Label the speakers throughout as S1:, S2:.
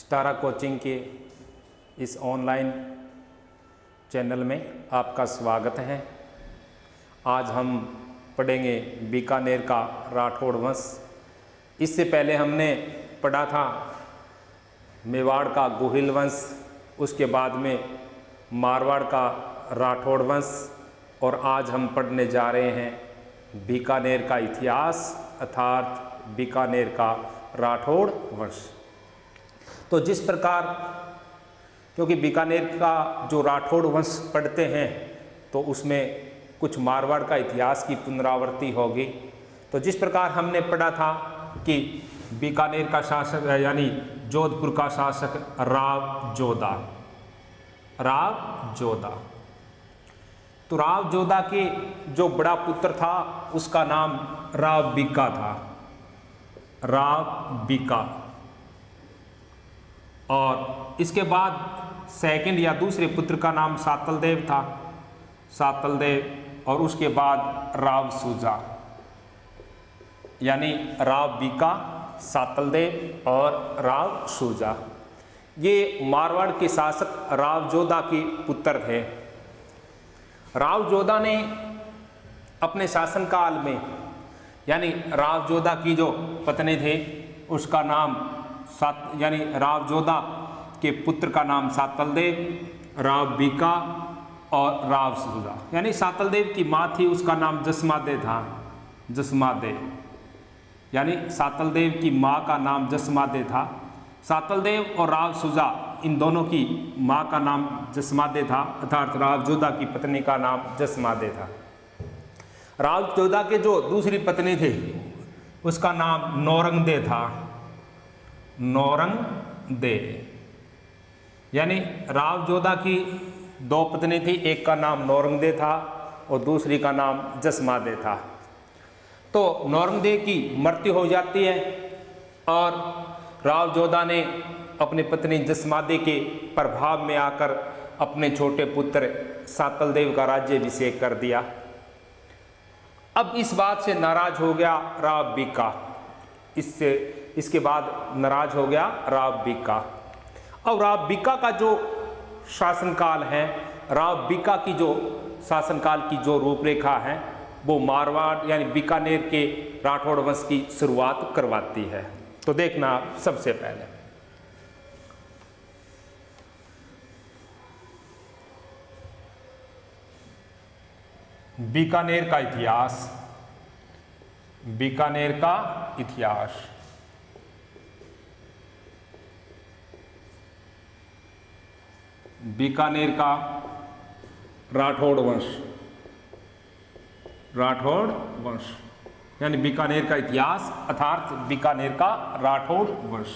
S1: सितारा coaching के इस online channel में आपका स्वागत है। आज हम पढ़ेंगे बीकानेर का राठौड़ वंश। इससे पहले हमने पढ़ा था मेवाड़ का गोहिल वंश, उसके बाद में मारवाड़ का राठौड़ वंश और आज हम पढ़ने जा रहे हैं बीकानेर का इतिहास अर्थात बीकानेर का राठौड़ वंश। तो जिस प्रकार, क्योंकि बीकानेर का जो राठौड़ वंश पढ़ते हैं तो उसमें कुछ मारवाड़ का इतिहास की पुनरावृत्ति होगी। तो जिस प्रकार हमने पढ़ा था कि बीकानेर का शासक यानी जोधपुर का शासक राव जोधा, तो राव जोधा के जो बड़ा पुत्र था उसका नाम राव बीका था, राव बीका। और इसके बाद सेकंड या दूसरे पुत्र का नाम सातलदेव था, सातलदेव। और उसके बाद राव सूजा, यानी राव बीका, सातलदेव और राव सूजा। ये मारवाड़ के शासक राव जोधा के पुत्र थे। राव जोधा ने अपने शासनकाल में, यानी राव जोधा की जो पत्नी थे उसका नाम यानी राव जोधा के पुत्र का नाम सातलदेव, राव बीका और राव सूजा। यानी सातलदेव की माँ थी, उसका नाम जसमादे था, जसमादे। यानी सातलदेव की माँ का नाम जसमादे था। सातलदेव और राव सूजा इन दोनों की माँ का नाम जसमादे था, अर्थात राव जोधा की पत्नी का नाम जसमादे था। राव जोधा के जो दूसरी पत्नी थी उसका नाम नौरंगदे था, नौरंगदे। यानी राव जोधा की दो पत्नी थी, एक का नाम नौरंगदे था और दूसरी का नाम जसमादे था। तो नौरंगदे की मृत्यु हो जाती है और राव जोधा ने अपनी पत्नी जसमादे के प्रभाव में आकर अपने छोटे पुत्र सातलदेव का राज्याभिषेक कर दिया। अब इस बात से नाराज हो गया राव बीका, इसके बाद नाराज हो गया राव बीका। और राव बीका का जो शासनकाल है, राव बीका की जो शासनकाल की जो रूपरेखा है वो मारवाड़ यानी बीकानेर के राठौड़ वंश की शुरुआत करवाती है। तो देखना, सबसे पहले बीकानेर का इतिहास, बीकानेर का इतिहास। बीकानेर का राठौड़ वंश, राठौड़ वंश यानी बीकानेर का इतिहास अर्थात बीकानेर का राठौड़ वंश।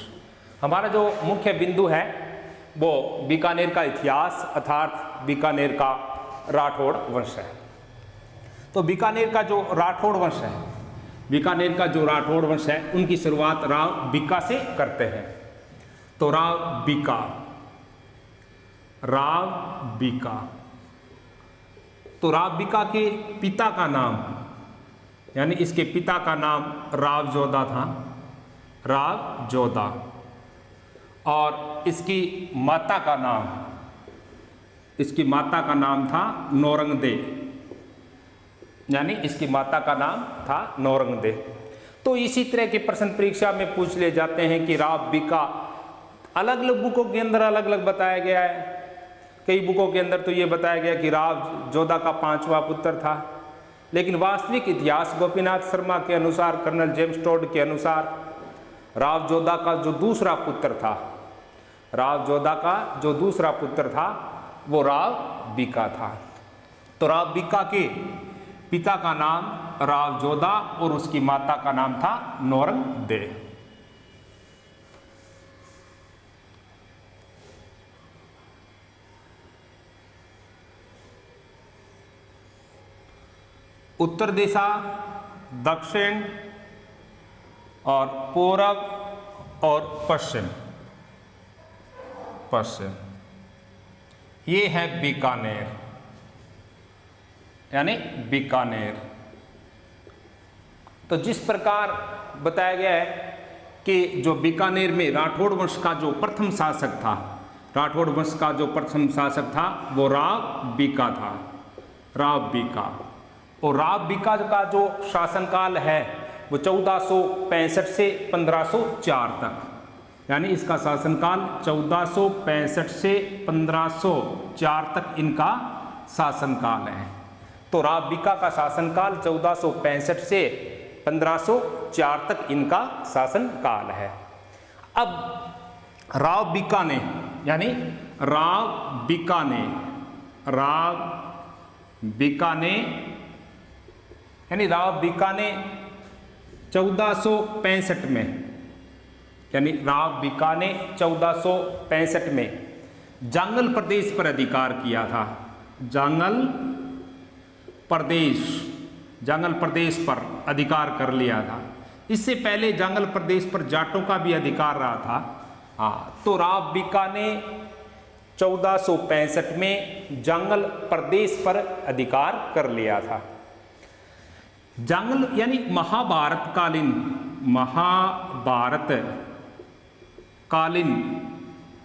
S1: हमारा जो मुख्य बिंदु है वो बीकानेर का इतिहास अर्थात बीकानेर का राठौड़ वंश है। तो बीकानेर का जो राठौड़ वंश है, बीकानेर का जो राठौड़ वंश है उनकी शुरुआत राव बीका से करते हैं। तो राव बीका, राव बीका। तो राव बीका के पिता का नाम, यानी इसके पिता का नाम राव जोधा था, राव जोधा। और इसकी माता का नाम, इसकी माता का नाम था नौरंगदे, यानी इसकी माता का नाम था नौरंगदे। तो इसी तरह के प्रश्न परीक्षा में पूछ ले जाते हैं कि राव बीका अलग अलग बुकों के अंदर अलग अलग बताया गया है। कई बुकों के अंदर तो ये बताया गया कि राव जोधा का 5वां पुत्र था, लेकिन वास्तविक इतिहास गोपीनाथ शर्मा के अनुसार, कर्नल जेम्स टोड के अनुसार राव जोधा का जो दूसरा पुत्र था, राव जोधा का जो दूसरा पुत्र था वो राव बीका था। तो राव बीका के पिता का नाम राव जोधा और उसकी माता का नाम था नौरंगदे। उत्तर दिशा, दक्षिण और पूर्व और पश्चिम, ये है बीकानेर, यानी बीकानेर। तो जिस प्रकार बताया गया है कि जो बीकानेर में राठौड़ वंश का जो प्रथम शासक था, राठौड़ वंश का जो प्रथम शासक था वो राव बीका था, राव बीका। और राव बीका का जो शासनकाल है वो 1465 से 1504 तक, यानी इसका शासनकाल 1465 से 1504 तक इनका शासनकाल है। तो राव बीका का शासनकाल 1465 से 1504 तक इनका शासनकाल है। अब राव बीका ने यानी राव बीका ने यानी राव बीका ने 1465 में, यानी राव बीका ने 1465 में जांगल प्रदेश पर अधिकार किया था। जांगल प्रदेश पर अधिकार कर लिया था। इससे पहले जांगल प्रदेश पर जाटों का भी अधिकार रहा था। हाँ, तो राव बीका ने 1465 में जांगल प्रदेश पर अधिकार कर लिया था। जांगल यानी महाभारत कालीन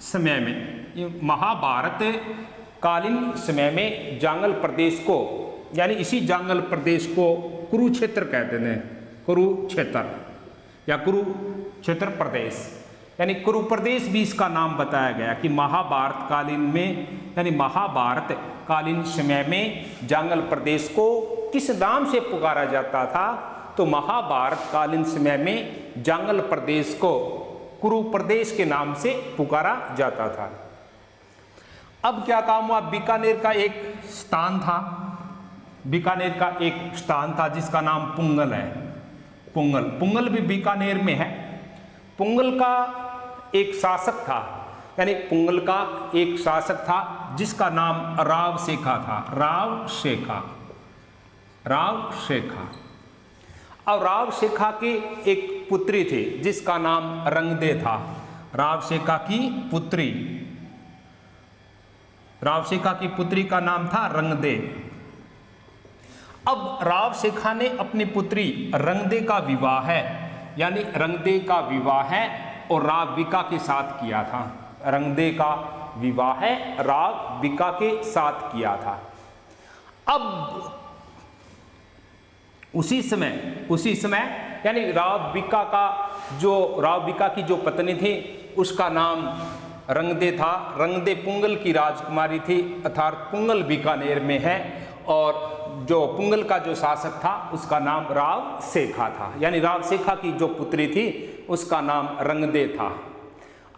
S1: समय में, महाभारत कालीन समय में जांगल प्रदेश को, यानी इसी जांगल प्रदेश को कुरुक्षेत्र कहते हैं, कुरुक्षेत्र या कुरुक्षेत्र प्रदेश, यानी कुरु प्रदेश भी इसका नाम बताया गया कि महाभारत कालीन में, यानी महाभारत कालीन समय में जांगल प्रदेश को किस नाम से पुकारा जाता था, तो महाभारत कालीन समय में जांगल प्रदेश को कुरु प्रदेश के नाम से पुकारा जाता था। अब क्या काम हुआ, बीकानेर का एक स्थान था, बीकानेर का एक स्थान था जिसका नाम पुंगल है। पुंगल भी बीकानेर में है। पुंगल का एक शासक था, यानी पुंगल का एक शासक था जिसका नाम राव शेखा था, राव शेखा। और राव शेखा के एक पुत्री थी जिसका नाम रंगदे था। राव शेखा की पुत्री का नाम था रंगदे। अब राव शेखा ने अपनी पुत्री रंगदे का विवाह है, यानी रंगदे का विवाह है और राव बीका के साथ किया था। रंगदे का विवाह है राव बीका के साथ किया था। अब उसी समय यानी राव बीका की जो पत्नी थी उसका नाम रंगदे था। रंगदे पुंगल की राजकुमारी थी, अर्थात पुंगल बीकानेर में है। और जो पुंगल का जो शासक था उसका नाम राव शेखा था, यानी राव शेखा की जो पुत्री थी उसका नाम रंगदे था।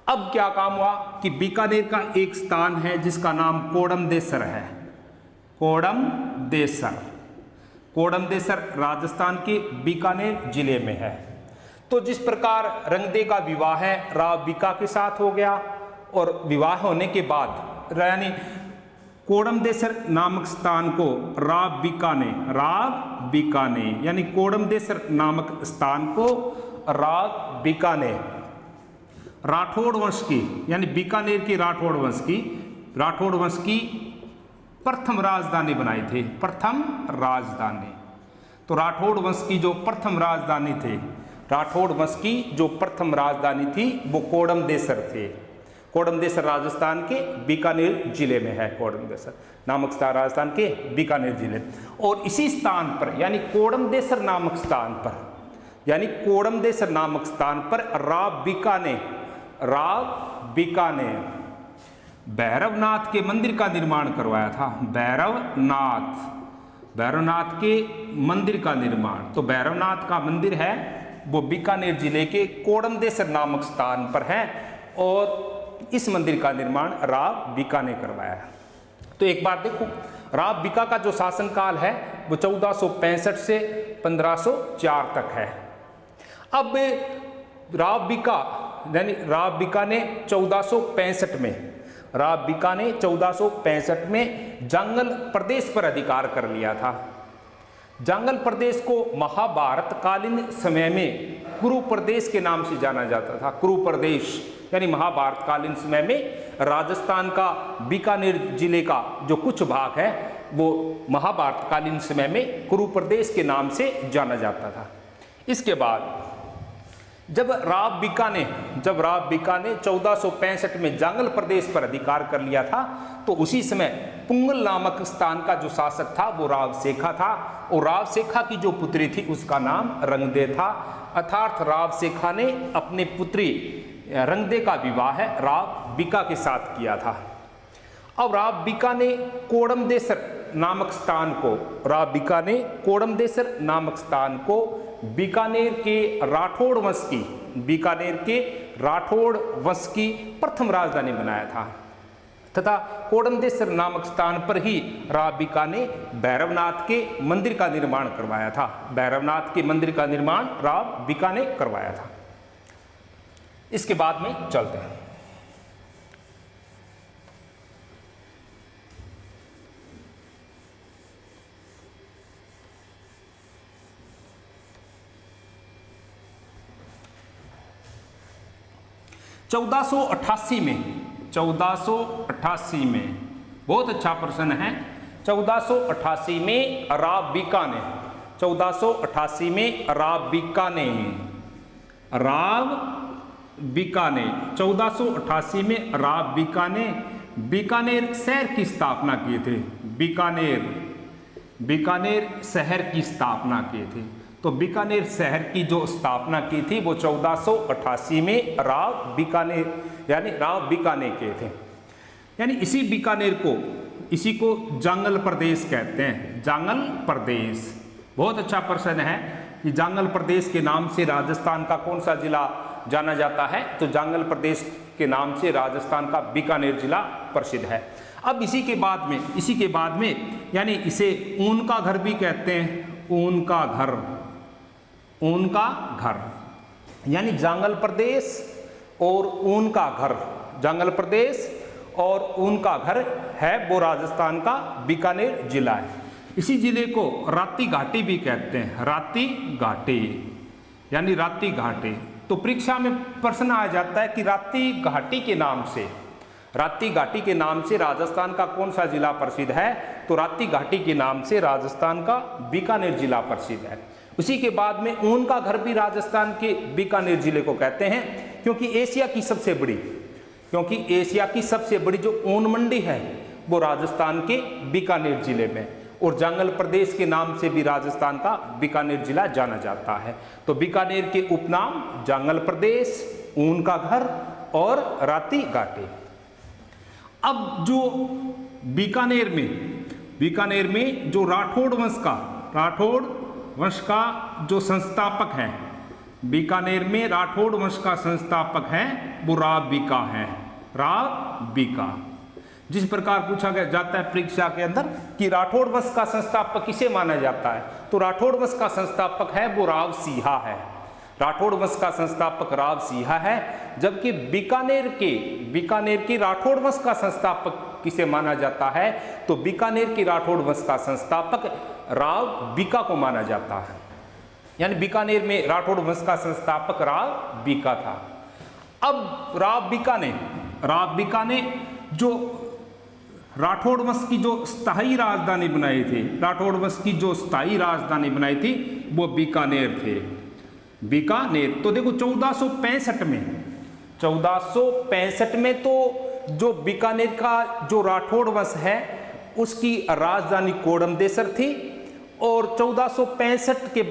S1: अब क्या काम हुआ कि बीकानेर का एक स्थान है जिसका नाम कोडमदेसर है। कोडमदेसर राजस्थान के बीकानेर जिले में है। तो जिस प्रकार रंगदे का विवाह है राव बीका के साथ हो गया, और विवाह होने के बाद यानी कोडमदेसर नामक स्थान को राव बीका ने यानी कोडमदेसर नामक स्थान को राव बीका ने राठौड़ वंश की, यानी बीकानेर की राठौड़ वंश की प्रथम राजधानी बनाई थी। प्रथम राजधानी, तो राठौड़ वंश की जो प्रथम राजधानी थी वो कोडमदेसर थे। कोडमदेसर राजस्थान के बीकानेर जिले में है। कोडमदेसर नामक स्थान राजस्थान के बीकानेर जिले, और इसी स्थान पर यानी कोडमदेसर नामक स्थान पर राव बीका ने भैरवनाथ के मंदिर का निर्माण करवाया था। भैरवनाथ के मंदिर का निर्माण, तो भैरवनाथ का मंदिर है वो बीकानेर जिले के कोडमदेसर नामक स्थान पर है, और इस मंदिर का निर्माण राव बीका ने करवाया है। तो एक बार देखो, राव बीका का जो शासनकाल है वो 1465 से 1504 तक है। अब राव बीका ने 1465 में जांगल प्रदेश पर अधिकार कर लिया था। जांगल प्रदेश को महाभारत कालीन समय में कुरु प्रदेश के नाम से जाना जाता था। कुरु प्रदेश यानी महाभारत कालीन समय में राजस्थान का बीकानेर जिले का जो कुछ भाग है वो महाभारत कालीन समय में कुरु प्रदेश के नाम से जाना जाता था। इसके बाद जब राव बीका ने 1465 में जांगल प्रदेश पर अधिकार कर लिया था, तो उसी समय पुंगल नामक स्थान का जो शासक था वो राव शेखा था, और राव शेखा की जो पुत्री थी उसका नाम रंगदे था। अर्थात राव शेखा ने अपने पुत्री रंगदे का विवाह राव बीका के साथ किया था। अब राव बीका ने कोडमदेसर नामक स्थान को बीकानेर के राठौड़ वंश की प्रथम राजधानी बनाया था, तथा कोडमदेसर नामक स्थान पर ही राव बीका ने भैरवनाथ के मंदिर का निर्माण करवाया था। भैरवनाथ के मंदिर का निर्माण राव बीका ने करवाया था। इसके बाद में चलते हैं। चौदह सौ अट्ठासी में बहुत अच्छा प्रश्न है। 1488 में राव बीका ने 1488 में राव बीका ने 1488 में राव बीका ने बीकानेर शहर की स्थापना किए थे। बीकानेर शहर की स्थापना किए थे। तो बीकानेर शहर की जो स्थापना की थी वो 1488 में राव बीका ने किए थे। यानी इसी को जांगल प्रदेश कहते हैं। जांगल प्रदेश बहुत अच्छा प्रश्न है कि जांगल प्रदेश के नाम से राजस्थान का कौन सा जिला जाना जाता है, तो जांगल प्रदेश के नाम से राजस्थान का बीकानेर जिला प्रसिद्ध है। अब इसी के बाद में यानी इसे ऊन का घर भी कहते हैं। ऊन का घर यानी जांगल प्रदेश और ऊन का घर है वो राजस्थान का बीकानेर जिला है। इसी जिले को राती घाटी भी कहते हैं। राती घाटी। तो परीक्षा में प्रश्न आ जाता है कि राती घाटी के नाम से राजस्थान का कौन सा जिला प्रसिद्ध है, तो राती घाटी के नाम से राजस्थान का बीकानेर जिला प्रसिद्ध है। उसी के बाद में ऊन का घर भी राजस्थान के बीकानेर जिले को कहते हैं, क्योंकि एशिया की सबसे बड़ी जो ऊन मंडी है वो राजस्थान के बीकानेर जिले में, और जांगल प्रदेश के नाम से भी राजस्थान का बीकानेर जिला जाना जाता है। तो बीकानेर के उपनाम जांगल प्रदेश, ऊन का घर और राती घाटी। अब जो बीकानेर में जो राठौड़ वंश का जो संस्थापक है, बीकानेर में राठौड़ वंश का संस्थापक है वो राव बीका। जिस प्रकार पूछा जाता है परीक्षा के अंदर कि राठौड़ वंश का संस्थापक किसे माना जाता है, तो राठौड़ वंश का संस्थापक है वो राव सिंहा है। राठौड़ वंश का संस्थापक राव सिंहा है, जबकि बीकानेर के राठौड़ वंश का संस्थापक किसे माना जाता है, तो बीकानेर के राठौड़ वंश का संस्थापक राव बीका को माना जाता है। यानी बीकानेर में राठौड़ वंश का संस्थापक राव बीका था। अब राव बीका ने जो राठौड़ वंश की जो स्थायी राजधानी बनाई थी वो बीकानेर थे। तो देखो 1465 में तो जो बीकानेर का जो राठौड़ वंश है उसकी राजधानी कोडमदेसर थी, और 1465 के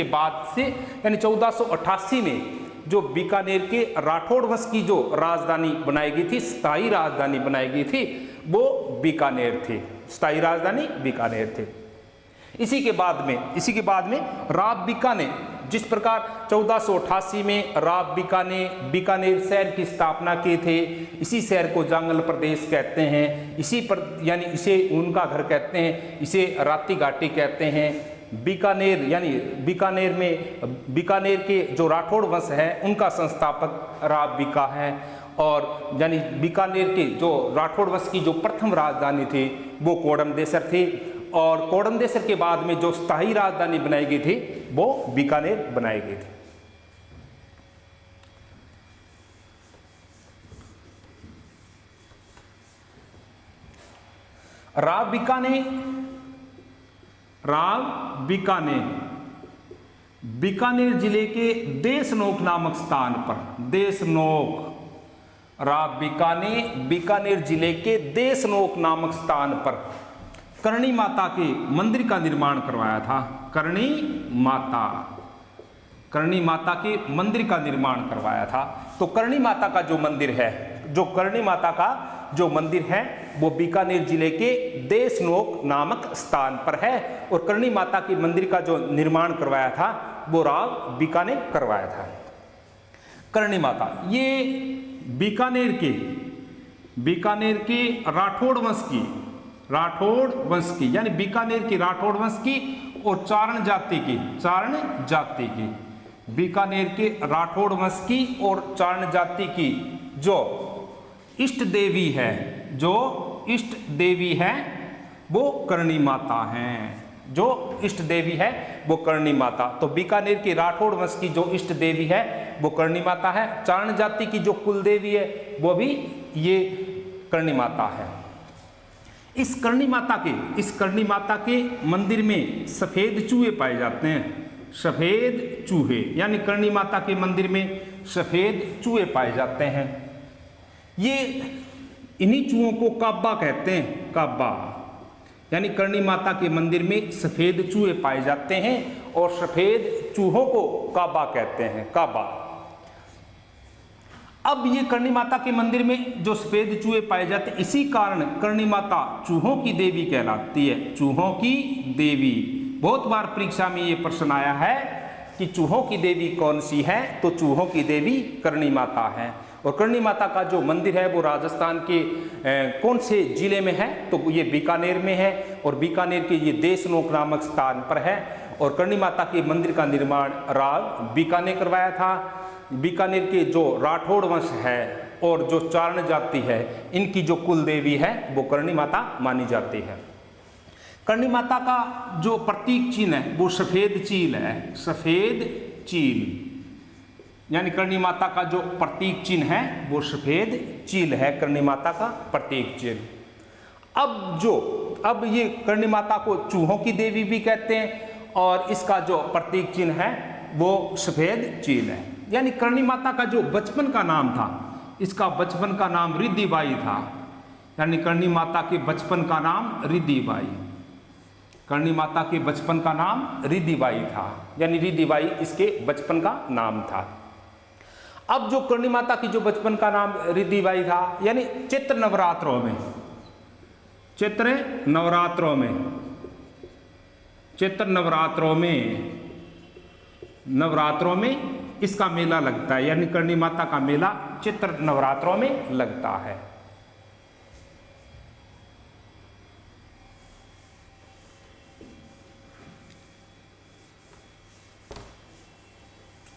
S1: बाद से यानी 1488 में जो बीकानेर के राठौड़ वंश की जो राजधानी बनाई गई थी, स्थायी राजधानी बनाई गई थी, वो बीकानेर थी। स्थायी राजधानी बीकानेर थी। इसी के बाद में राव बीका ने जिस प्रकार 1488 में राव बीका ने बीकानेर शहर की स्थापना की थे, इसी शहर को जांगल प्रदेश कहते हैं। यानी इसे ऊन का घर कहते हैं, इसे राती घाटी कहते हैं। बीकानेर के जो राठौड़ वंश है उनका संस्थापक राव बीका है, और यानी बीकानेर के जो राठौड़ वंश की जो प्रथम राजधानी थी वो कोडमदेसर थी, और कोडमदेसर के बाद में जो स्थायी राजधानी बनाई गई थी वो बीकानेर बनाई गई थी। राव बीका ने बीकानेर जिले के देशनोक नामक स्थान पर, देशनोक, बीकानेर जिले के देशनोक नामक स्थान पर करणी माता के मंदिर का निर्माण करवाया था। करणी माता के मंदिर का निर्माण करवाया था। तो करणी माता का जो मंदिर है, वो बीकानेर जिले के देशनोक नामक स्थान पर है। और करणी माता के मंदिर का जो निर्माण करवाया था वो राव बीका ने करवाया था। करणी माता ये बीकानेर के राठौड़ वंश की यानी बीकानेर की राठौड़ वंश की और चारण जाति की बीकानेर के राठौड़ वंश की और चारण जाति की जो इष्ट देवी है वो करणी माता हैं। तो बीकानेर की राठौड़ वंश की जो इष्ट देवी है वो करणी माता है। चारण जाति की जो कुल देवी है वो भी ये करणी माता है। इस करणी माता के मंदिर में सफेद चूहे पाए जाते हैं। सफेद चूहे यानी करणी माता के मंदिर में सफेद चूहे पाए जाते हैं। ये इन्हीं चूहों को काबा कहते हैं। काबा यानी करणी माता के मंदिर में सफेद चूहे पाए जाते हैं और सफेद चूहों को काबा कहते हैं। काबा। अब ये करणी माता के मंदिर में जो सफेद चूहे पाए जाते हैं, इसी कारण करणी माता चूहों की देवी कहलाती है। चूहों की देवी। बहुत बार परीक्षा में ये प्रश्न आया है कि चूहों की देवी कौन सी है, तो चूहों की देवी करणी माता है। और करणी माता का जो मंदिर है वो राजस्थान के कौन से जिले में है, तो ये बीकानेर में है और बीकानेर के ये देशनोक नामक स्थान पर है। और करणी माता के मंदिर का निर्माण राव बीका ने करवाया था। बीकानेर के जो राठौड़ वंश है और जो चारण जाति है, इनकी जो कुल देवी है वो करणी माता मानी जाती है। करणी माता का जो प्रतीक चिन्ह है वो सफेद चील है। सफेद चील यानी करणी माता का जो प्रतीक चिन्ह है वो सफेद चील है। करणी माता का प्रतीक चिन्ह। अब ये करणी माता को चूहों की देवी भी कहते हैं और इसका जो प्रतीक चिन्ह है वो सफेद चील है। यानी करणी माता का जो बचपन का नाम था, इसका बचपन का नाम रिद्धिबाई था। यानी करणी माता के बचपन का नाम रिद्धिबाई। करणी माता के बचपन का नाम रिद्धिबाई था, यानी रिद्धिबाई इसके बचपन का नाम था। अब जो करणी माता की जो बचपन का नाम रिद्धिबाई था, यानी चैत्र नवरात्रों में इसका मेला लगता है। यानी करणी माता का मेला चैत्र नवरात्रों में लगता है।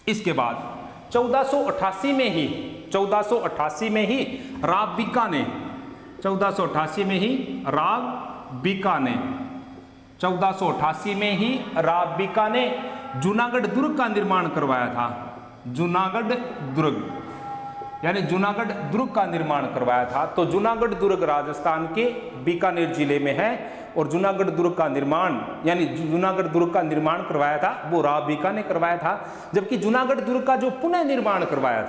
S1: इसके बाद 1488 में ही राव बीका ने 1488 में जूनागढ़ दुर्ग का निर्माण करवाया था। जूनागढ़ दुर्ग का निर्माण करवाया था। तो जूनागढ़ दुर्ग राजस्थान के बीकानेर जिले में है और जूनागढ़ दुर्ग का निर्माण करवाया था वो राव बीका ने करवाया था। जबकि जूनागढ़ दुर्ग का जो पुनः निर्माण करवाया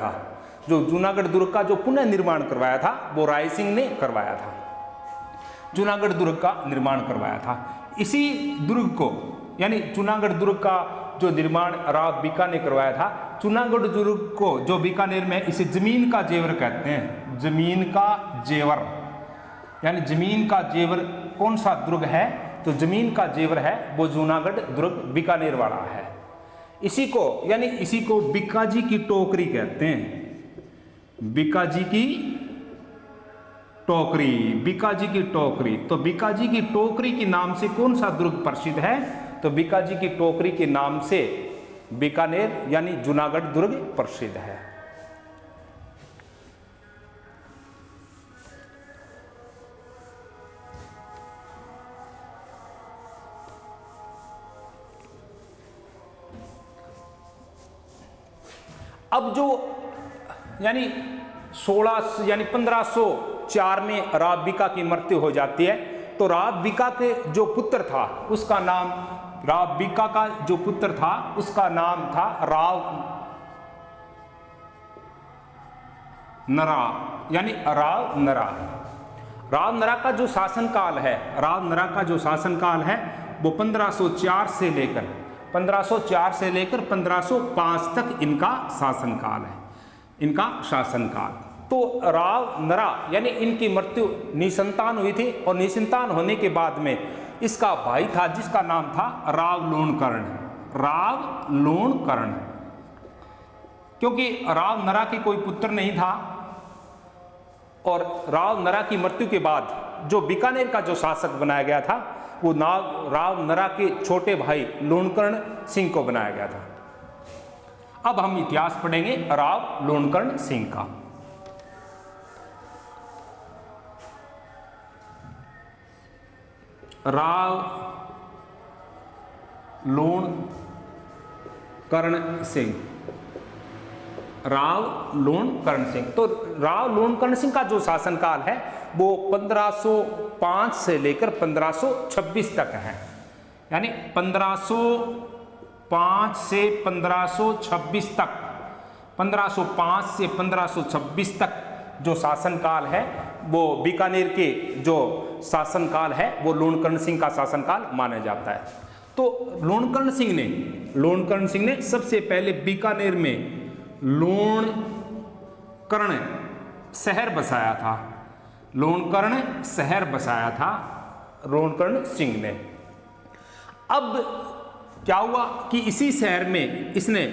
S1: था वो राय सिंह ने करवाया था। जूनागढ़ दुर्ग का निर्माण करवाया था। इसी दुर्ग को यानी जूनागढ़ दुर्ग का जो निर्माण राव बीका ने करवाया था। जूनागढ़ दुर्ग को जो बीकानेर में इसे जमीन का जेवर कहते हैं। जमीन का जेवर यानी जमीन का जेवर कौन सा दुर्ग है, तो जमीन का जेवर है वो जूनागढ़ दुर्ग बीकानेर वाला है। इसी को बीकाजी की टोकरी कहते हैं। बीकाजी की टोकरी। तो बीकाजी की टोकरी के नाम से कौन सा दुर्ग प्रसिद्ध है, तो बीकाजी की टोकरी के नाम से बीकानेर यानी जूनागढ़ दुर्ग प्रसिद्ध है। अब जो यानी 1504 में राव बीका की मृत्यु हो जाती है। तो राव बीका के जो पुत्र था उसका नाम राव बीका का जो पुत्र था उसका नाम था राव नरा, यानी राव नरा। राव नरा का जो शासनकाल है, राव नरा का जो शासनकाल है वो 1504 से लेकर 1505 तक इनका शासनकाल है, इनका शासनकाल। तो राव नरा यानी इनकी मृत्यु निसंतान हुई थी, और निसंतान होने के बाद में इसका भाई था जिसका नाम था राव लोणकर्ण, राव लोणकर्ण। क्योंकि राव नरा के कोई पुत्र नहीं था, और राव नरा की मृत्यु के बाद जो बीकानेर का जो शासक बनाया गया था वो राव नरा के छोटे भाई लोणकर्ण सिंह को बनाया गया था। अब हम इतिहास पढ़ेंगे राव लोणकर्ण सिंह का। राव लोणकर्ण सिंह, राव लोणकर्ण सिंह। तो राव लोणकर्ण सिंह का जो शासनकाल है वो 1505 से लेकर 1526 तक है, यानी 1505 से 1526 तक, 1505 से 1526 तक जो शासनकाल है वो बीकानेर के जो शासनकाल है वो लोणकर्ण सिंह का शासनकाल माना जाता है। तो लोणकर्ण सिंह ने सबसे पहले बीकानेर में लोणकर्ण शहर बसाया था, लोणकर्ण शहर बसाया था लोणकर्ण सिंह ने। अब क्या हुआ कि इसी शहर में इसने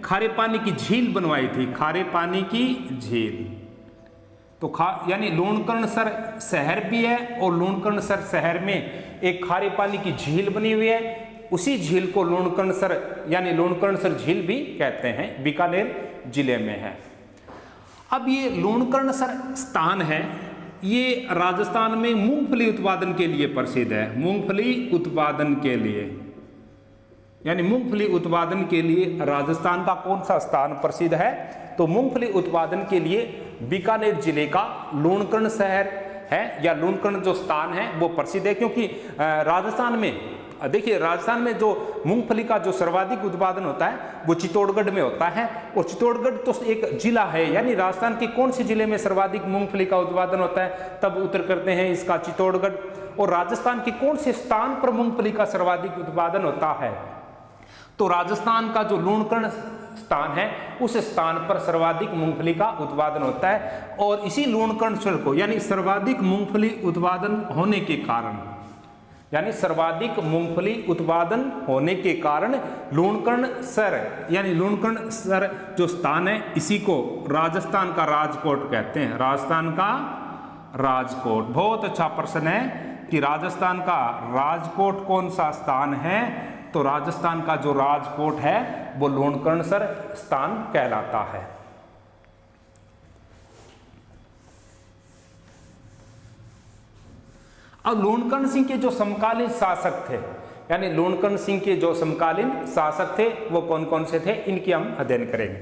S1: खारे पानी की झील बनवाई थी, खारे पानी की झील। तो यानी लोणकर्णसर शहर भी है और लोणकर्णसर शहर में एक खारे पानी की झील बनी हुई है, उसी झील को लोणकर्णसर यानी लोणकर्णसर झील भी कहते हैं, बीकानेर जिले में है। अब ये लोणकर्णसर स्थान है, ये राजस्थान में मूंगफली उत्पादन के लिए प्रसिद्ध है, मूंगफली उत्पादन के लिए, यानी मूंगफली उत्पादन के लिए राजस्थान का कौन सा स्थान प्रसिद्ध है? तो मूंगफली उत्पादन के लिए बीकानेर जिले का लोणकर्ण शहर है या लोणकर्ण जो स्थान है वो प्रसिद्ध है। क्योंकि राजस्थान में देखिए, राजस्थान में जो मूंगफली का जो सर्वाधिक उत्पादन होता है वो चित्तौड़गढ़ में होता है, और चित्तौड़गढ़ तो एक जिला है, यानी राजस्थान के कौन से जिले में सर्वाधिक मूंगफली का उत्पादन होता है तब उत्तर करते हैं इसका चित्तौड़गढ़। और राजस्थान के कौन से स्थान पर मूंगफली का सर्वाधिक उत्पादन होता है? तो राजस्थान का जो लोणकर्ण स्थान है उस स्थान पर सर्वाधिक मूंगफली का उत्पादन होता है। और इसी लोणकर्ण को यानी सर्वाधिक मूंगफली उत्पादन होने के कारण, यानी सर्वाधिक मूंगफली उत्पादन होने के कारण लोणकर्णसर यानी लोणकर्णसर जो स्थान है इसी को राजस्थान का राजकोट कहते हैं, राजस्थान का राजकोट। बहुत अच्छा प्रश्न है कि राजस्थान का राजकोट कौन सा स्थान है? तो राजस्थान का जो राजकोट है वो लोणकर्णसर स्थान कहलाता है। अब लोणकर्ण सिंह के जो समकालीन शासक थे, यानी लोणकर्ण सिंह के जो समकालीन शासक थे वो कौन कौन से थे, इनकी हम अध्ययन करेंगे।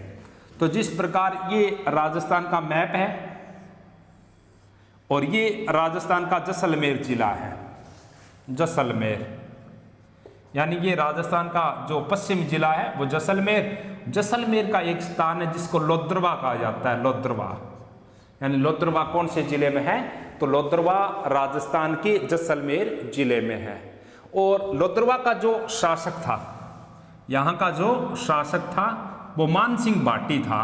S1: तो जिस प्रकार ये राजस्थान का मैप है और ये राजस्थान का जैसलमेर जिला है, जैसलमेर, यानी ये राजस्थान का जो पश्चिमी जिला है वो जैसलमेर का एक स्थान है जिसको लोद्रवा कहा जाता है, लोद्रवा। यानी लोद्रवा कौन से जिले में है? तो लोद्रवा राजस्थान के जैसलमेर जिले में है। और लोद्रवा का जो शासक था, यहाँ का जो शासक था वो मानसिंह भाटी था,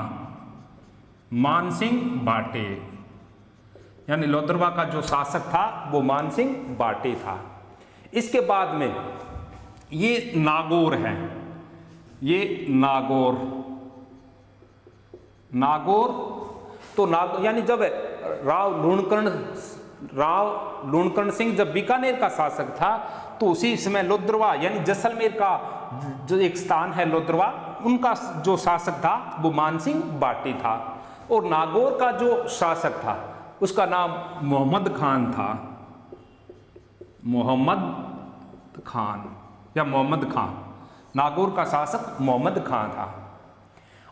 S1: मानसिंह भाटी, यानी लोद्रवा का जो शासक था वो मानसिंह भाटी था। इसके बाद में ये नागौर है, ये नागौर, तो यानी जब राव लोणकर्ण सिंह जब बीकानेर का शासक था तो उसी समय लोद्रवा यानी जैसलमेर का जो एक स्थान है लोद्रवा, उनका जो शासक था वो मानसिंह भाटी था। और नागौर का जो शासक था उसका नाम मोहम्मद खान था, मोहम्मद खान या मोहम्मद खान। नागौर का शासक मोहम्मद खान था।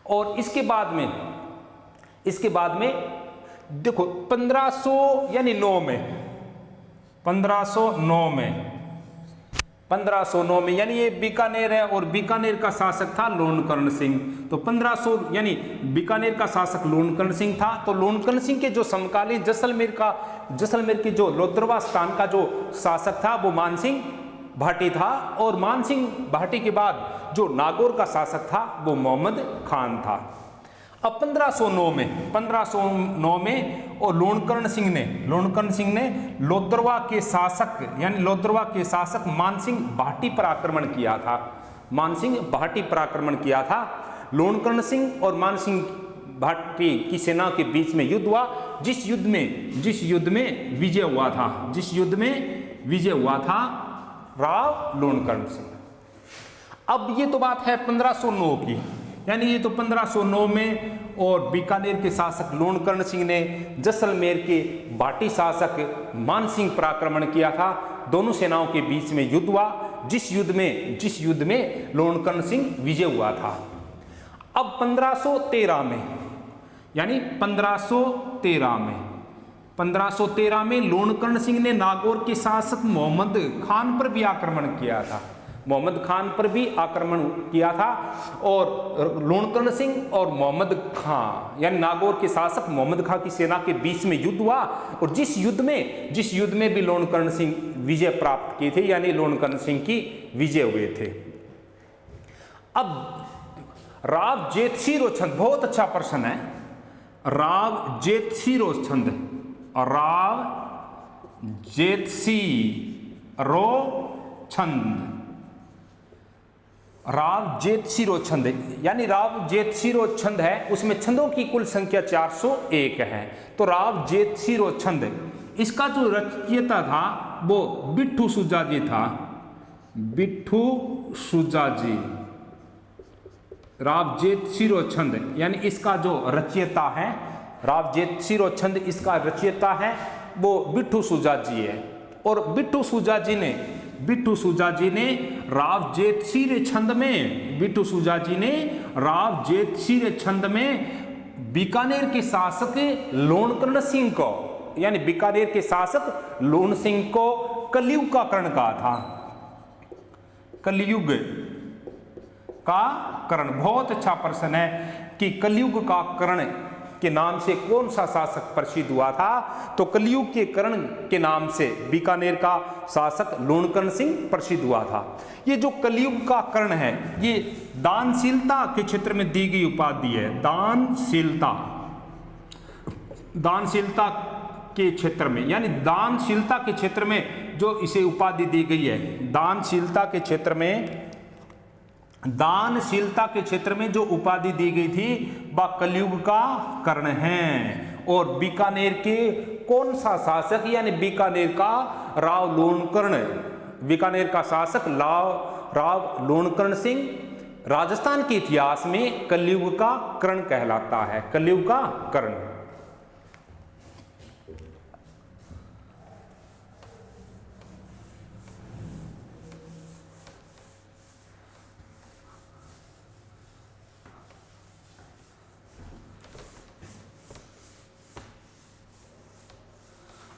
S1: और इसके बाद में देखो 1500 यानी 9 में 1509 में 1509 में, यानी ये बीकानेर है और बीकानेर का शासक था लोणकर्ण सिंह। तो 1500 यानी बीकानेर का शासक लोणकर्ण सिंह था। तो लोणकर्ण सिंह के जो समकालीन जैसलमेर की जो लोद्रवा स्थान का जो शासक था वो मानसिंह भाटी था, और मानसिंह भाटी के बाद जो नागौर का शासक था वो मोहम्मद खान था। अब 1509 में और लोणकर्ण सिंह ने लोद्रवा के शासक मानसिंह भाटी पर आक्रमण किया था। लोणकर्ण सिंह और मानसिंह भाटी की सेना के बीच में युद्ध हुआ, जिस युद्ध में विजय हुआ था राव लोणकर्ण सिंह। अब ये तो बात है 1509 की, यानी ये तो 1509 में और बीकानेर के शासक लोणकर्ण सिंह ने जैसलमेर के भाटी शासक मानसिंह पर आक्रमण किया था। दोनों सेनाओं के बीच में युद्ध हुआ, जिस युद्ध में लोणकर्ण सिंह विजय हुआ था। अब 1513 में, यानी 1513 में लोणकर्ण सिंह ने नागौर के शासक मोहम्मद खान पर भी आक्रमण किया था। और लोणकर्ण सिंह और मोहम्मद खां यानी नागौर के शासक मोहम्मद खां की सेना के बीच में युद्ध हुआ, और जिस युद्ध में भी लोणकर्ण सिंह विजय प्राप्त किए थे, यानी लोणकर्ण सिंह की विजय हुए थे। अब राव जेतसिरोचंद, बहुत अच्छा प्रश्न है, राव जेतसिरोचंद यानी राव जेतसिरोचंद है, उसमें छंदों की कुल संख्या 401 है। तो राव जेतसिरोचंद, इसका जो रचयिता था वो बिट्ठू सुजाजी था। राव जेतसिरोचंद यानी इसका जो रचयिता है, राव जेतसिरोचंद इसका रचयिता है वो बिट्ठू सुजाजी है। और बिट्ठू सुजाजी ने राव जेतसिरोचंद में बीकानेर के शासक लोणकर्ण सिंह को, यानी बीकानेर के शासक लोण सिंह को कलयुग का कर्ण कहा था। कलयुग का कर्ण, बहुत अच्छा प्रश्न है कि कलयुग का कर्ण के नाम से कौन सा शासक प्रसिद्ध हुआ था। तो कलयुग के कर्ण के नाम से बीकानेर का शासक लोणकर्ण सिंह प्रसिद्ध हुआ था। ये जो कलयुग का कर्ण है, ये दानशीलता के क्षेत्र में दी गई उपाधि है। दानशीलता के क्षेत्र में, यानी दानशीलता के क्षेत्र में जो इसे उपाधि दी गई है, दानशीलता के क्षेत्र में जो उपाधि दी गई थी वह कलयुग का कर्ण है। और बीकानेर के कौन सा शासक, यानी बीकानेर का राव लोणकर्ण, बीकानेर का शासक राव लोणकर्ण सिंह राजस्थान के इतिहास में कलयुग का कर्ण कहलाता है। कलयुग का कर्ण।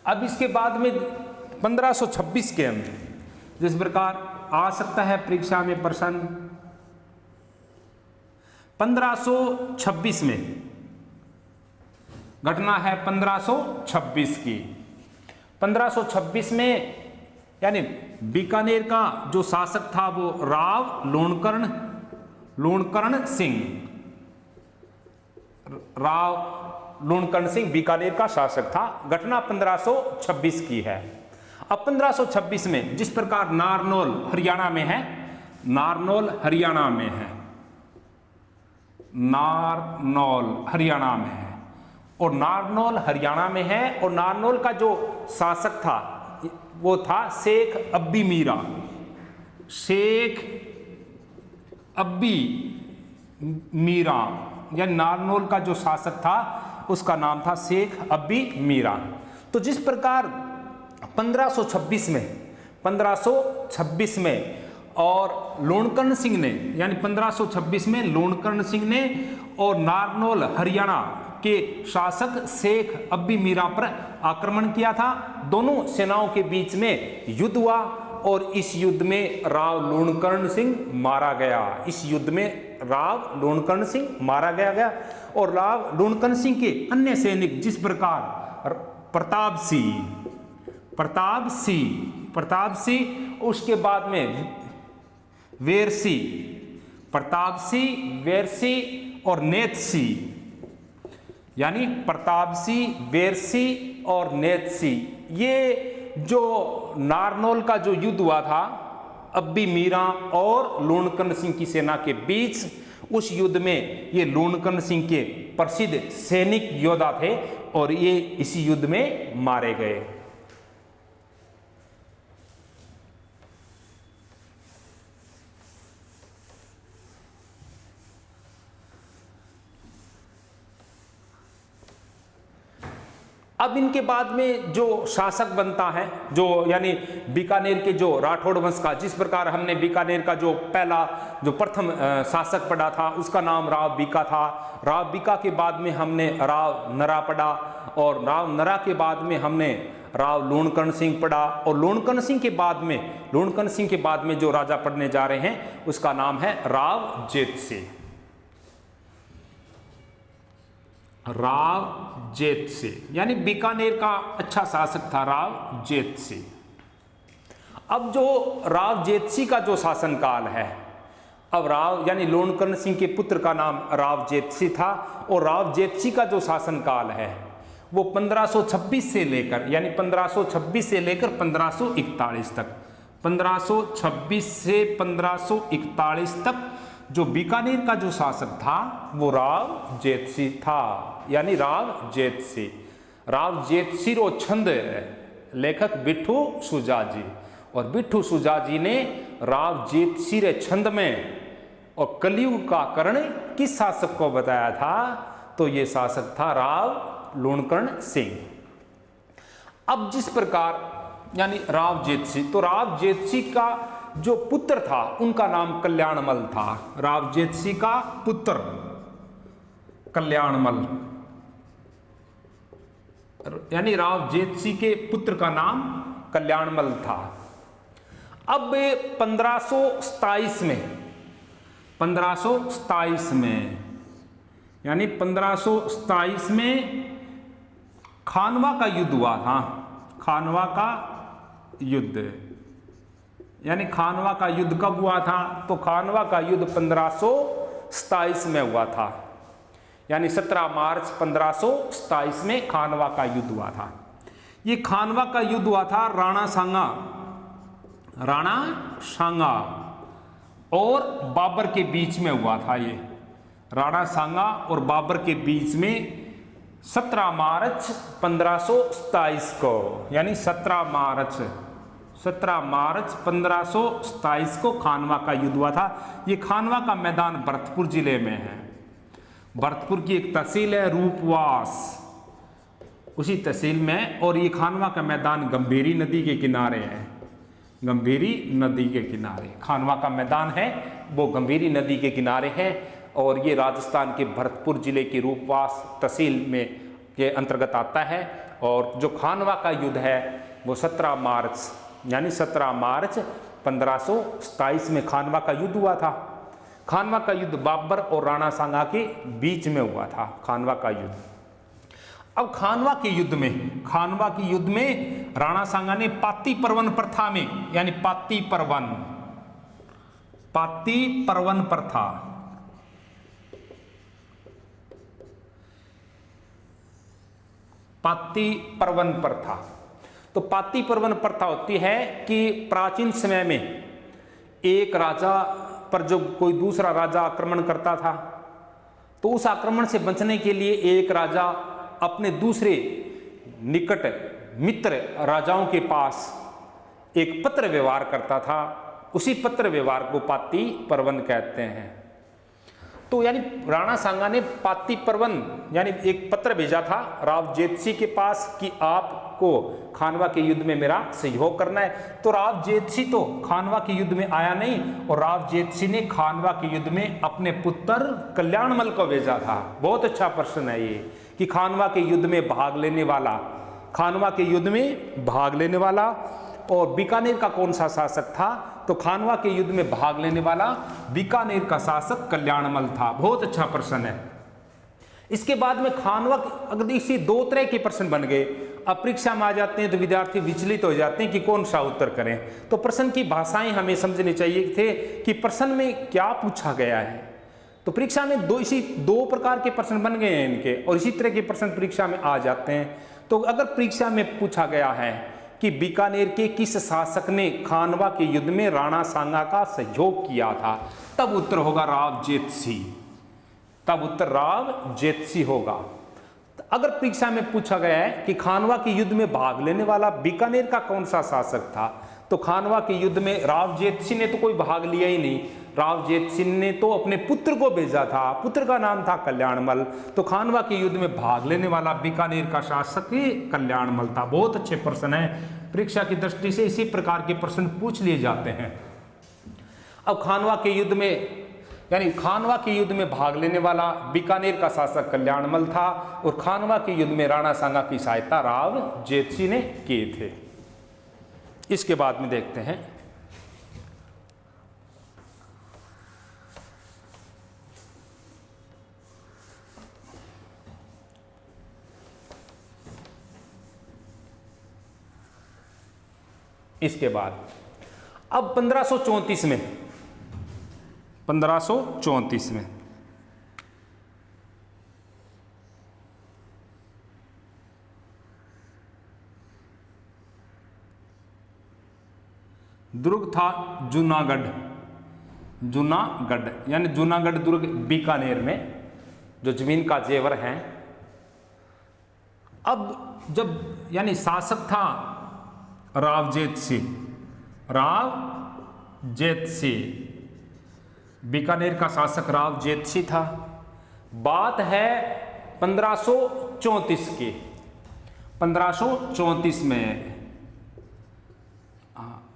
S1: अब इसके बाद में 1526 के अंदर जिस प्रकार आ सकता है परीक्षा में प्रश्न, 1526 में घटना है 1526 की। 1526 में यानी बीकानेर का जो शासक था वो राव लोणकर्ण सिंह बीकानेर का शासक था। घटना 1526 की है। अब 1526 में जिस प्रकार नारनौल हरियाणा में है, नारनौल हरियाणा में है, और नारनौल हरियाणा में है, और नारनौल का जो शासक था वो था शेख अब्बी मीरा, यानी नारनौल का जो शासक था उसका नाम था शेख अब्बी मीरा। तो जिस प्रकार 1526 में और लोणकर्ण सिंह ने, यानी 1526 में लोणकर्ण सिंह ने और नारनौल हरियाणा के शासक शेख अब्बी मीरा पर आक्रमण किया था। दोनों सेनाओं के बीच में युद्ध हुआ और इस युद्ध में राव लूणकर्ण सिंह मारा गया। इस युद्ध में राव लूणकर्ण सिंह मारा गया और राव लूणकर्ण सिंह के अन्य सैनिक जिस प्रकार प्रताप सिंह उसके बाद में वेरसी, प्रताप सिंह, वेरसी और नेतसी, यानी प्रताप सिंह, वेरसी और नेतसी, ये जो नारनौल का जो युद्ध हुआ था अब्बी मीरा और लूणकर्ण सिंह की सेना के बीच, उस युद्ध में ये लूणकर्ण सिंह के प्रसिद्ध सैनिक योद्धा थे और ये इसी युद्ध में मारे गए। अब इनके बाद में जो शासक बनता है, जो यानी बीकानेर के जो राठौड़ वंश का, जिस प्रकार हमने बीकानेर का जो प्रथम शासक पढ़ा था उसका नाम राव बीका था। राव बीका के बाद में हमने राव नरा पढ़ा और राव नरा के बाद में हमने राव लूणकर्ण सिंह पढ़ा और लूणकर्ण सिंह के बाद में जो राजा पढ़ने जा रहे हैं उसका नाम है राव जेतसी। राव जेतसी यानी बीकानेर का अच्छा शासक था राव जेतसी। अब जो राव जेतसी का जो शासनकाल है, अब राव यानी लूणकर्ण सिंह के पुत्र का नाम राव जेतसी था और राव जेतसी का जो शासनकाल है वो 1526 से लेकर यानी 1526 से लेकर 1541 तक, 1526 से 1541 तक जो बीकानेर का जो शासक था वो राव जेतसी था, यानी राव जेतसी। राव जेतसी रो छंद लेखक बिट्ठू सुजाजी और बिट्ठू सुजाजी ने राव जेतसी रे छंद में और कलयुग का कर्ण किस शासक को बताया था, तो ये शासक था राव लूणकर्ण सिंह। अब जिस प्रकार यानी राव जेतसी, तो राव जेतसी का जो पुत्र था उनका नाम कल्याणमल था। राव जेतसी का पुत्र कल्याणमल, यानी राव जेतसी के पुत्र का नाम कल्याणमल था। अब 1527 में यानी 1527 में खानवा का युद्ध हुआ था। खानवा का युद्ध यानी खानवा का युद्ध कब हुआ था, तो खानवा का युद्ध 1527 में हुआ था, यानी 17 मार्च 1527 में खानवा का युद्ध हुआ था। ये खानवा का युद्ध हुआ था राणा सांगा और बाबर के बीच में हुआ था। ये राणा सांगा और बाबर के बीच में 17 मार्च 1527 को, यानी 17 मार्च 1527 को खानवा का युद्ध हुआ था। ये खानवा का मैदान भरतपुर जिले में है। भरतपुर की एक तहसील है रूपवास, उसी तहसील में, और ये खानवा का मैदान गंभीरी नदी के किनारे है। गंभीरी नदी के किनारे खानवा का मैदान है, वो गंभीरी नदी के किनारे है और ये राजस्थान के भरतपुर जिले की रूपवास तहसील में के अंतर्गत आता है। और जो खानवा का युद्ध है वो 17 मार्च यानी 17 मार्च 1527 में खानवा का युद्ध हुआ था। खानवा का युद्ध बाबर और राणा सांगा के बीच में हुआ था, खानवा का युद्ध। अब खानवा के युद्ध में राणा सांगा ने पाती परवन प्रथा में, यानी पाती परवन प्रथा, तो पाती परवन प्रथा होती है कि प्राचीन समय में एक राजा पर जब कोई दूसरा राजा आक्रमण करता था तो उस आक्रमण से बचने के लिए एक राजा अपने दूसरे निकट मित्र राजाओं के पास एक पत्र व्यवहार करता था। उसी पत्र व्यवहार को पाती परवन कहते हैं। तो यानी राणा सांगा ने पाती परवन यानी एक पत्र भेजा था राव जेतसी के पास कि आपको खानवा के युद्ध में मेरा सहयोग करना है। तो राव जेतसी तो खानवा के युद्ध में आया नहीं और राव जेतसी ने खानवा के युद्ध में अपने पुत्र कल्याणमल को भेजा था। बहुत अच्छा प्रश्न है ये कि खानवा के युद्ध में भाग लेने वाला और बीकानेर का कौन सा शासक था? तो खानवा के युद्ध में भाग लेने वाला बीकानेर का शासक कल्याणमल था। बहुत अच्छा प्रश्न है। इसके बाद में खानवा, अगर इसी दो तरह के प्रश्न बन गए, अब परीक्षा में आ जाते हैं तो विद्यार्थी विचलित हो जाते हैं कि कौन सा उत्तर करें। तो प्रश्न की भाषाएं हमें समझनी चाहिए थे कि प्रश्न में क्या पूछा गया है। तो परीक्षा में इसी दो प्रकार के प्रश्न बन गए हैं इनके, और इसी तरह के प्रश्न परीक्षा में आ जाते हैं। तो अगर परीक्षा में पूछा गया है कि बीकानेर के किस शासक ने खानवा के युद्ध में राणा सांगा का सहयोग किया था, तब उत्तर होगा राव जेतसी। तब उत्तर राव जेतसी होगा। अगर परीक्षा में पूछा गया है कि खानवा के युद्ध में भाग लेने वाला बीकानेर का कौन सा शासक था, तो खानवा के युद्ध में राव जेतसी ने तो कोई भाग लिया ही नहीं। राव जेतसी ने तो अपने पुत्र को भेजा था, पुत्र का नाम था कल्याणमल। तो खानवा के युद्ध में भाग लेने वाला बीकानेर का शासक ही कल्याणमल था। बहुत अच्छे प्रश्न है, परीक्षा की दृष्टि से इसी प्रकार के प्रश्न पूछ लिए जाते हैं। अब खानवा के युद्ध में, यानी खानवा के युद्ध में भाग लेने वाला बीकानेर का शासक कल्याणमल था, और खानवा के युद्ध में राणा सांगा की सहायता राव जेतसी ने किए थे। इसके बाद में देखते हैं इसके बाद अब 1534 में 1534 में दुर्ग था जूनागढ़। जूनागढ़ यानी जूनागढ़ दुर्ग बीकानेर में जो जमीन का जेवर है। अब जब यानी शासक था राव जेतसी, राव जेतसी, बीकानेर का शासक राव जेतसी था। बात है 1534 की। 1534 में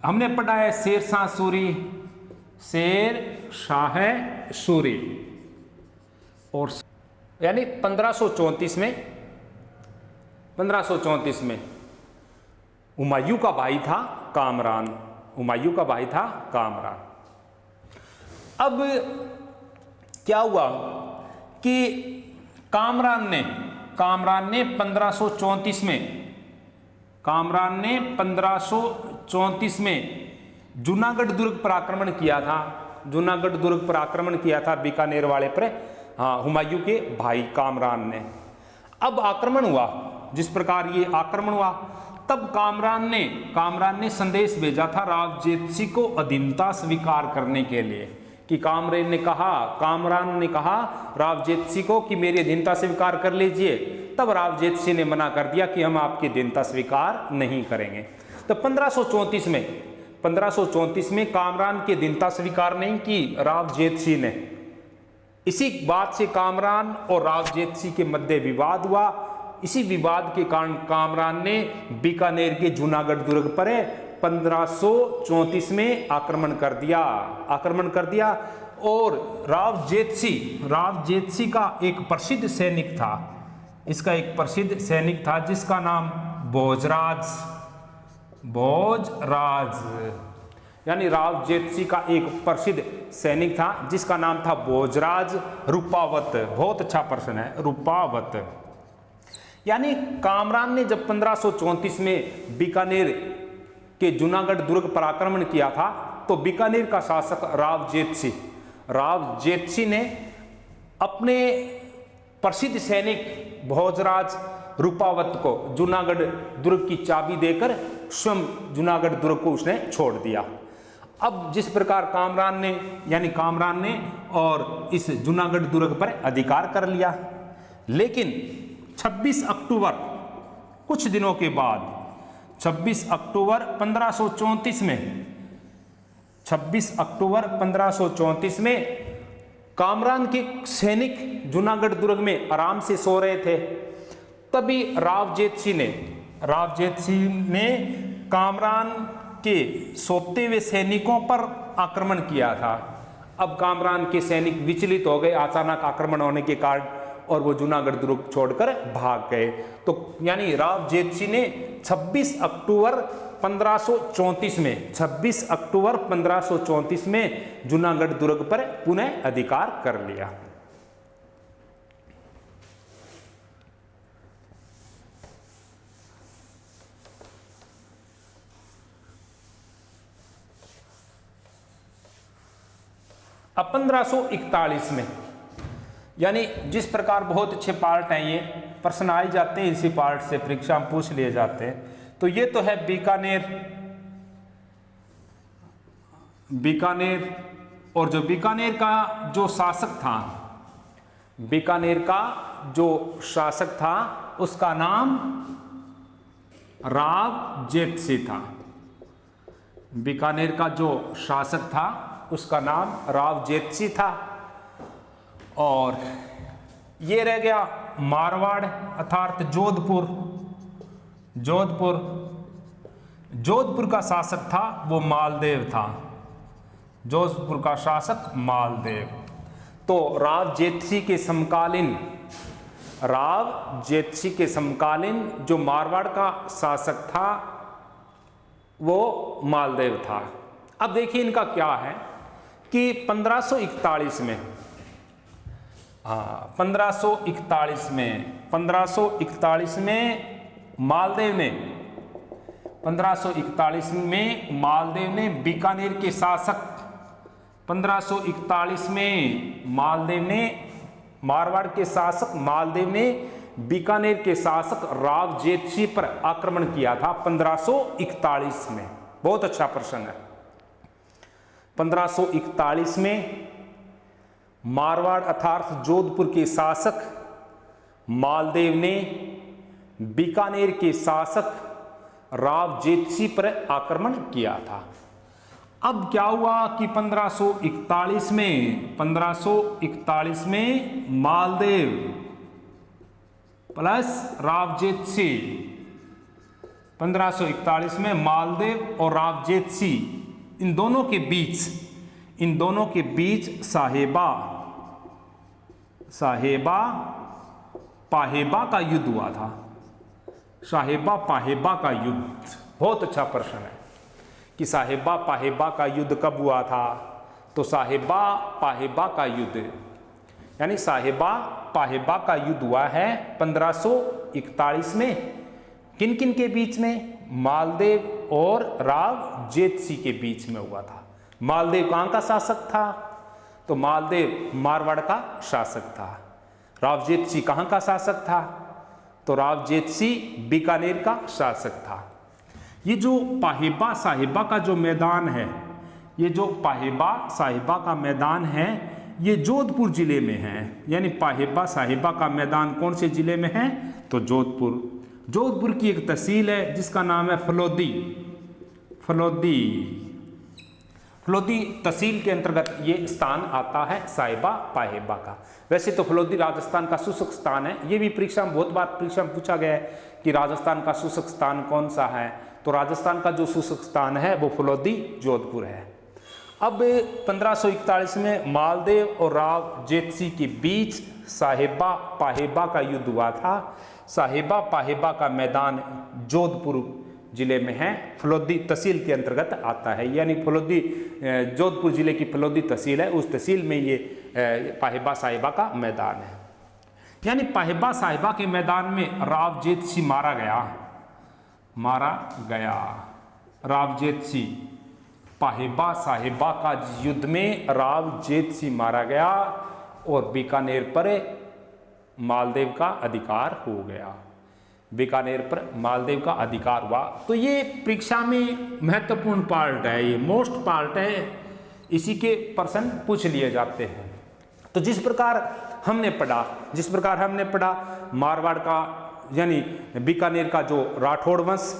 S1: हमने पढ़ा है शेर शाह सूरी, शेर शाह सूरी, और यानी 1534 में हुमायूं का भाई था कामरान। हुमायूं का भाई था कामरान। अब क्या हुआ कि कामरान ने 1534 में जूनागढ़ दुर्ग पर आक्रमण किया था। जूनागढ़ दुर्ग पर आक्रमण किया था बीकानेर वाले पर, हाँ, हुमायूं के भाई कामरान ने। अब आक्रमण हुआ, जिस प्रकार ये आक्रमण हुआ, तब कामरान ने संदेश भेजा था राव जेतसी को अधीनता स्वीकार करने के लिए, कि कामरान ने कहा राव जेतसी को कि मेरी अधीनता स्वीकार कर लीजिए। तब राव जेतसी ने मना कर दिया कि हम आपकी अधीनता स्वीकार नहीं करेंगे। तो 1534 में कामरान की अधीनता स्वीकार नहीं की राव जेतसी ने। इसी बात से कामरान और राव जेतसी के मध्य विवाद हुआ। इसी विवाद के कारण कामरान ने बीकानेर के जूनागढ़ दुर्ग पर 1534 में आक्रमण कर दिया। और राव जेतसी का एक प्रसिद्ध सैनिक था। इसका एक प्रसिद्ध सैनिक था जिसका नाम भोजराज, यानी राव जेतसी का एक प्रसिद्ध सैनिक था जिसका नाम था भोजराज रूपावत। बहुत अच्छा प्रश्न है, रूपावत। यानी कामरान ने जब 1534 में बीकानेर के जूनागढ़ दुर्ग पर आक्रमण किया था, तो बीकानेर का शासक राव जेतसी ने अपने प्रसिद्ध सैनिक भोजराज रूपावत को जूनागढ़ दुर्ग की चाबी देकर स्वयं जूनागढ़ दुर्ग को उसने छोड़ दिया। अब जिस प्रकार कामरान ने और इस जूनागढ़ दुर्ग पर अधिकार कर लिया, लेकिन 26 अक्टूबर कुछ दिनों के बाद 26 अक्टूबर 1534 में कामरान के सैनिक जूनागढ़ दुर्ग में आराम से सो रहे थे। तभी राव जेतसी ने कामरान के सोते हुए सैनिकों पर आक्रमण किया था। अब कामरान के सैनिक विचलित हो गए अचानक आक्रमण होने के कारण, और वो जूनागढ़ दुर्ग छोड़कर भाग गए। तो यानी राव जेतसी ने 26 अक्टूबर 1534 में 26 अक्टूबर 1534 में जूनागढ़ दुर्ग पर पुनः अधिकार कर लिया। अब 1541 में, यानी जिस प्रकार बहुत अच्छे पार्ट हैं, ये प्रश्न आ जाते हैं इसी पार्ट से, परीक्षा में पूछ लिए जाते हैं। तो ये तो है बीकानेर, और जो बीकानेर का जो शासक था, बीकानेर का जो शासक था उसका नाम राव जेतसी था। बीकानेर का जो शासक था उसका नाम राव जेतसी था। और ये रह गया मारवाड़ अर्थात जोधपुर। जोधपुर का शासक था वो मालदेव था। जोधपुर का शासक मालदेव। तो राव जेतसी के समकालीन जो मारवाड़ का शासक था वो मालदेव था। अब देखिए इनका क्या है कि 1541 में 1541 में मालदेव ने 1541 में मालदेव ने बीकानेर के शासक 1541 में मालदेव ने मारवाड़ के शासक मालदेव ने बीकानेर के शासक राव जेतसी पर आक्रमण किया था 1541 में। बहुत अच्छा प्रश्न है। 1541 में मारवाड़ अर्थात जोधपुर के शासक मालदेव ने बीकानेर के शासक राव जेतसी पर आक्रमण किया था। अब क्या हुआ कि 1541 में मालदेव प्लस राव जेतसी, 1541 में मालदेव और राव जेतसी इन दोनों के बीच साहेबा पाहेबा का युद्ध हुआ था। साहेबा पाहेबा का युद्ध, बहुत अच्छा प्रश्न है कि साहेबा पाहेबा का युद्ध कब हुआ था। तो साहेबा पाहेबा का युद्ध यानी साहेबा पाहेबा का युद्ध हुआ है 1541 में। किन किन के बीच में? मालदेव और राव जेतसी के बीच में हुआ था। मालदेव कहाँ का शासक था? तो मालदेव मारवाड़ का शासक था। राव जेतसी कहाँ का शासक था? तो राव जेतसी बीकानेर का शासक था। ये जो पाहेबा साहिबा का जो मैदान है, ये जो पाहेबा साहिबा का मैदान है ये जोधपुर जिले में है। यानी पाहेबा साहिबा का मैदान कौन से जिले में है? तो जोधपुर। जोधपुर की एक तहसील है जिसका नाम है फलोदी। फलोदी तहसील के अंतर्गत ये स्थान आता है साहिबा पाहेबा का। वैसे तो फलोदी राजस्थान का शुष्क स्थान है। ये भी परीक्षा में बहुत बार परीक्षा में पूछा गया है कि राजस्थान का शुष्क स्थान कौन सा है। तो राजस्थान का जो शुष्क स्थान है वो फलोदी जोधपुर है। अब 1541 में मालदेव और राव जेतसी के बीच साहिबा पाहेबा का युद्ध हुआ था। साहिबा पाहेबा का मैदान जोधपुर जिले में है, फलोदी तहसील के अंतर्गत आता है। यानी फलोदी जोधपुर जिले की फलोदी तहसील है, उस तहसील में ये पाहेबा साहिबा का मैदान है। यानी पाहेबा साहिबा के मैदान में राव जेतसी मारा गया। राव जेतसी पाहेबा साहिबा का युद्ध में राव जेतसी मारा गया और बीकानेर पर मालदेव का अधिकार हो गया। बीकानेर पर मालदेव का अधिकार हुआ। तो ये परीक्षा में महत्वपूर्ण पार्ट है, ये मोस्ट पार्ट है, इसी के प्रश्न पूछ लिए जाते हैं। तो जिस प्रकार हमने पढ़ा मारवाड़ का यानी बीकानेर का जो राठौड़ वंश,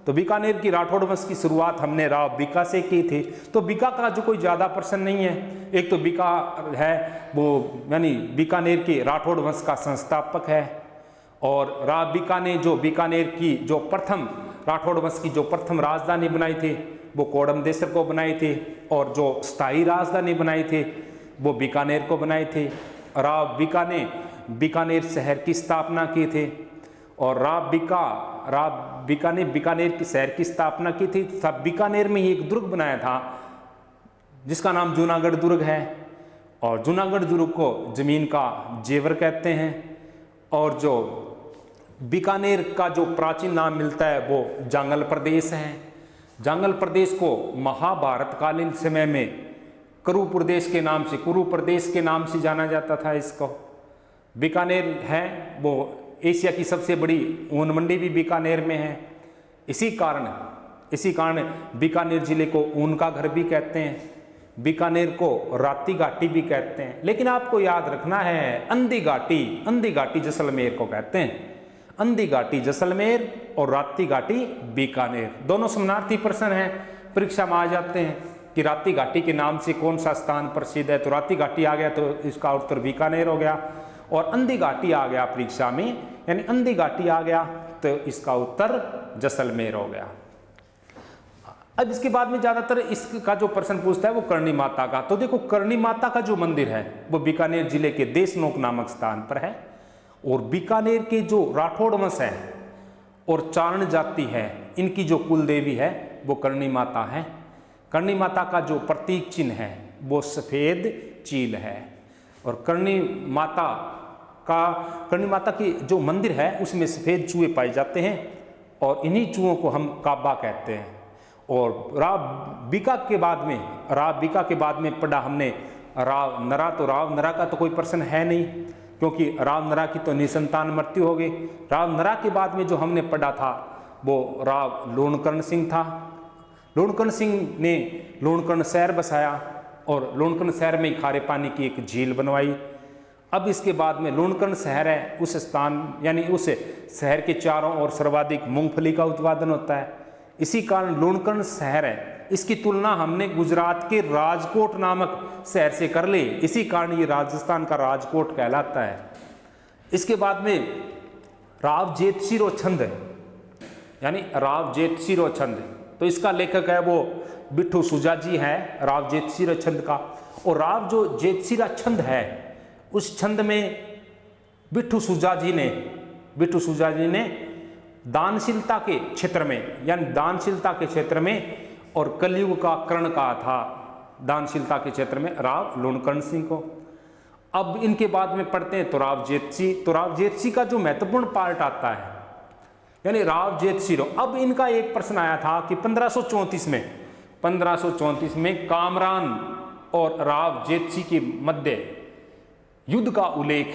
S1: तो बीकानेर की राठौड़ वंश की शुरुआत हमने राव बीका से की थी। तो बीका का जो कोई ज़्यादा प्रश्न नहीं है। एक तो बीका है वो यानी बीकानेर के राठौड़ वंश का संस्थापक है, और राव बीका ने जो बीकानेर की जो प्रथम राठौड़ वंश की जो प्रथम राजधानी बनाई थी वो कोडमदेसर को बनाई थी, और जो स्थायी राजधानी बनाई थी वो बीकानेर को बनाई थी। राव बीका ने बीकानेर शहर की स्थापना की थी, और राव बीका ने बीकानेर की शहर की स्थापना की थी तथा बीकानेर में ही एक दुर्ग बनाया था जिसका नाम जूनागढ़ दुर्ग है। और जूनागढ़ दुर्ग को जमीन का जेवर कहते हैं। और जो बीकानेर का जो प्राचीन नाम मिलता है वो जांगल प्रदेश है। जांगल प्रदेश को महाभारत कालीन समय में कुरु प्रदेश के नाम से जाना जाता था। इसको बीकानेर है वो एशिया की सबसे बड़ी ऊन मंडी भी बीकानेर में है। इसी कारण बीकानेर जिले को ऊन का घर भी कहते हैं, बीकानेर को राती घाटी भी कहते हैं। लेकिन आपको याद रखना है अंधी घाटी जैसलमेर को कहते हैं। अंधी घाटी जैसलमेर और राती घाटी बीकानेर, दोनों समानार्थी प्रश्न हैं, परीक्षा में आ जाते हैं कि राती घाटी के नाम से कौन सा स्थान प्रसिद्ध है, तो राती घाटी आ गया तो इसका उत्तर बीकानेर हो गया। और अंधी घाटी आ गया परीक्षा में, यानी अंधी घाटी आ गया तो इसका उत्तर जैसलमेर हो गया। अब इसके बाद में ज्यादातर इसका जो प्रश्न पूछता है वो करणी माता का। तो देखो करणी माता का जो मंदिर है वो बीकानेर जिले के देशनोक नामक स्थान पर है। और बीकानेर के जो राठौड़ वंश है और चारण जाति है, इनकी जो कुल देवी है वो करणी माता है। करणी माता का जो प्रतीक चिन्ह है वो सफेद चील है। और करणी माता की जो मंदिर है उसमें सफेद चूहे पाए जाते हैं और इन्हीं चूहों को हम काबा कहते हैं। और राव बीका के बाद में पढ़ा हमने राव नरा। तो राव नरा का तो कोई प्रश्न है नहीं क्योंकि राव नरा की तो निसंतान मृत्यु हो गई। राव नरा के बाद में जो हमने पढ़ा था वो राव लूणकर्ण सिंह था। लूणकर्ण सिंह ने लूणकर्ण शहर बसाया और लूणकर्ण शहर में खारे पानी की एक झील बनवाई। अब इसके बाद में लूणकर्ण शहर है, उस शहर के चारों ओर सर्वाधिक मूंगफली का उत्पादन होता है। इसी कारण लूणकर्ण शहर है, इसकी तुलना हमने गुजरात के राजकोट नामक शहर से कर ली। इसी कारण ये राजस्थान का राजकोट कहलाता है। इसके बाद में राव जेतसिरो छंद, यानी राव जेतसिरो छंद, तो इसका लेखक है वो बिट्ठू सुजा जी है, राव जेतसिरा छंद का। और राव जो जेतसिरा छंद है उस छंद में बिट्ठू सुजा जी ने दानशीलता के क्षेत्र में और कलयुग का कर्ण कहा था दानशीलता के क्षेत्र में राव लूणकर्ण सिंह को। अब इनके बाद में पढ़ते हैं तो राव जेतसी का जो महत्वपूर्ण पार्ट आता है यानी राव जेतसिरो। अब इनका एक प्रश्न आया था कि 1534 में कामरान और राव जेतसी के मध्य युद्ध का उल्लेख,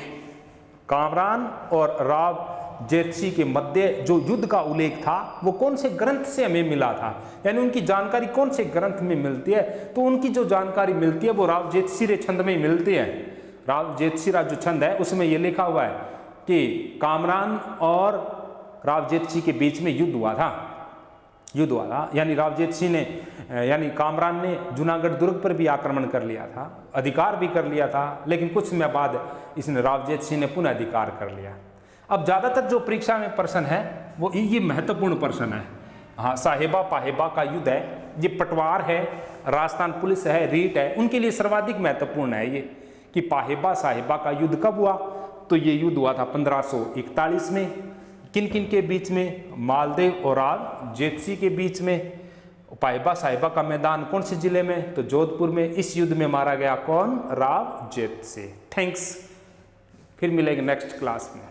S1: कामरान और राव जेतसी के मध्य जो युद्ध का उल्लेख था वो कौन से ग्रंथ से हमें मिला था, यानी उनकी जानकारी कौन से ग्रंथ में मिलती है। तो उनकी जो जानकारी मिलती है वो राव जेतसिरे छंद में मिलती है। राव जेतसिरा जो छंद है उसमें ये लिखा हुआ है कि कामरान और राव जेतसी के बीच में युद्ध हुआ था। यानी राव जेतसी ने यानी कामरान ने जूनागढ़ दुर्ग पर भी आक्रमण कर लिया था, अधिकार भी कर लिया था, लेकिन कुछ समय बाद इसने राव जेतसी ने पुनः अधिकार कर लिया। अब ज़्यादातर जो परीक्षा में प्रश्न है वो ये महत्वपूर्ण प्रश्न है। हाँ, साहेबा पाहेबा का युद्ध है, ये पटवार है, राजस्थान पुलिस है, रीट है, उनके लिए सर्वाधिक महत्वपूर्ण है ये कि पाहेबा साहेबा का युद्ध कब हुआ। तो ये युद्ध हुआ था 1541 में। किन किन के बीच में? मालदेव और राव जेतसी के बीच में। पाहेबा साहेबा का मैदान कौन से जिले में? तो जोधपुर में। इस युद्ध में मारा गया कौन? राव जेतसी। थैंक्स, फिर मिलेंगे नेक्स्ट क्लास में।